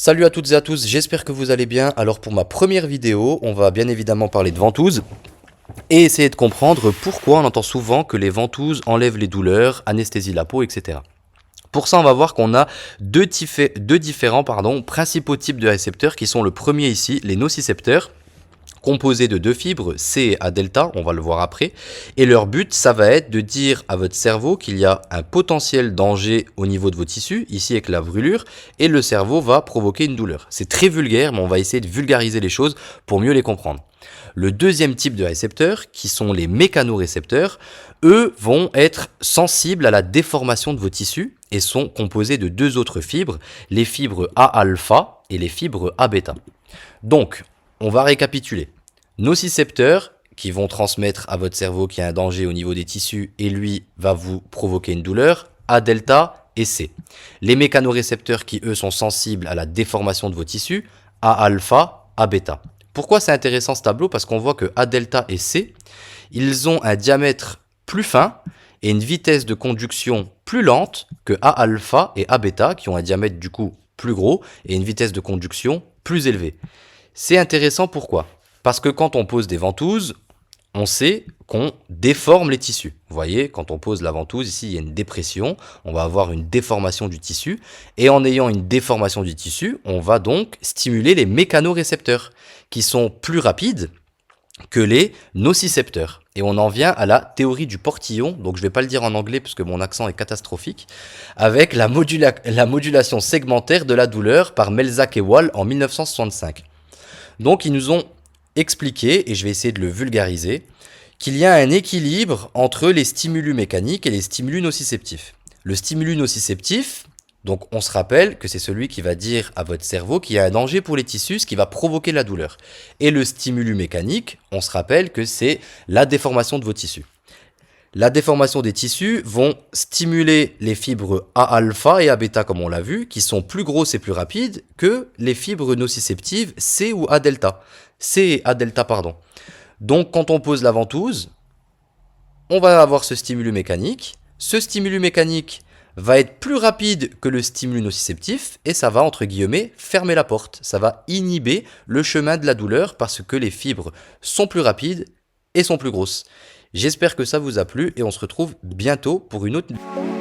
Salut à toutes et à tous, j'espère que vous allez bien. Alors pour ma première vidéo, on va bien évidemment parler de ventouses et essayer de comprendre pourquoi on entend souvent que les ventouses enlèvent les douleurs, anesthésient la peau, etc. Pour ça, on va voir qu'on a deux différents principaux types de récepteurs qui sont le premier ici, les nocicepteurs, composés de deux fibres, C et A delta, on va le voir après, et leur but, ça va être de dire à votre cerveau qu'il y a un potentiel danger au niveau de vos tissus, ici avec la brûlure, et le cerveau va provoquer une douleur. C'est très vulgaire, mais on va essayer de vulgariser les choses pour mieux les comprendre. Le deuxième type de récepteurs, qui sont les mécanorécepteurs, eux vont être sensibles à la déformation de vos tissus et sont composés de deux autres fibres, les fibres A-alpha et les fibres A-bêta. Donc, on va récapituler. Nocicepteurs qui vont transmettre à votre cerveau qu'il y a un danger au niveau des tissus et lui va vous provoquer une douleur, A delta et C. Les mécanorécepteurs qui eux sont sensibles à la déformation de vos tissus, A alpha, A bêta. Pourquoi c'est intéressant ce tableau? Parce qu'on voit que A delta et C, ils ont un diamètre plus fin et une vitesse de conduction plus lente que A alpha et A bêta qui ont un diamètre du coup plus gros et une vitesse de conduction plus élevée. C'est intéressant pourquoi? Parce que quand on pose des ventouses, on sait qu'on déforme les tissus. Vous voyez, quand on pose la ventouse, ici il y a une dépression, on va avoir une déformation du tissu, et en ayant une déformation du tissu, on va donc stimuler les mécanorécepteurs, qui sont plus rapides que les nocicepteurs. Et on en vient à la théorie du portillon, donc je ne vais pas le dire en anglais parce que mon accent est catastrophique, avec la modulation segmentaire de la douleur par Melzack et Wall en 1965. Donc ils nous ont expliqué, et je vais essayer de le vulgariser, qu'il y a un équilibre entre les stimulus mécaniques et les stimulus nociceptifs. Le stimulus nociceptif, donc on se rappelle que c'est celui qui va dire à votre cerveau qu'il y a un danger pour les tissus, ce qui va provoquer la douleur. Et le stimulus mécanique, on se rappelle que c'est la déformation de vos tissus. La déformation des tissus vont stimuler les fibres A-alpha et A-bêta, comme on l'a vu, qui sont plus grosses et plus rapides que les fibres nociceptives C ou A-delta. C et A-delta, pardon. Donc, quand on pose la ventouse, on va avoir ce stimulus mécanique. Ce stimulus mécanique va être plus rapide que le stimulus nociceptif et ça va, entre guillemets, fermer la porte. Ça va inhiber le chemin de la douleur parce que les fibres sont plus rapides et sont plus grosses. J'espère que ça vous a plu et on se retrouve bientôt pour une autre vidéo.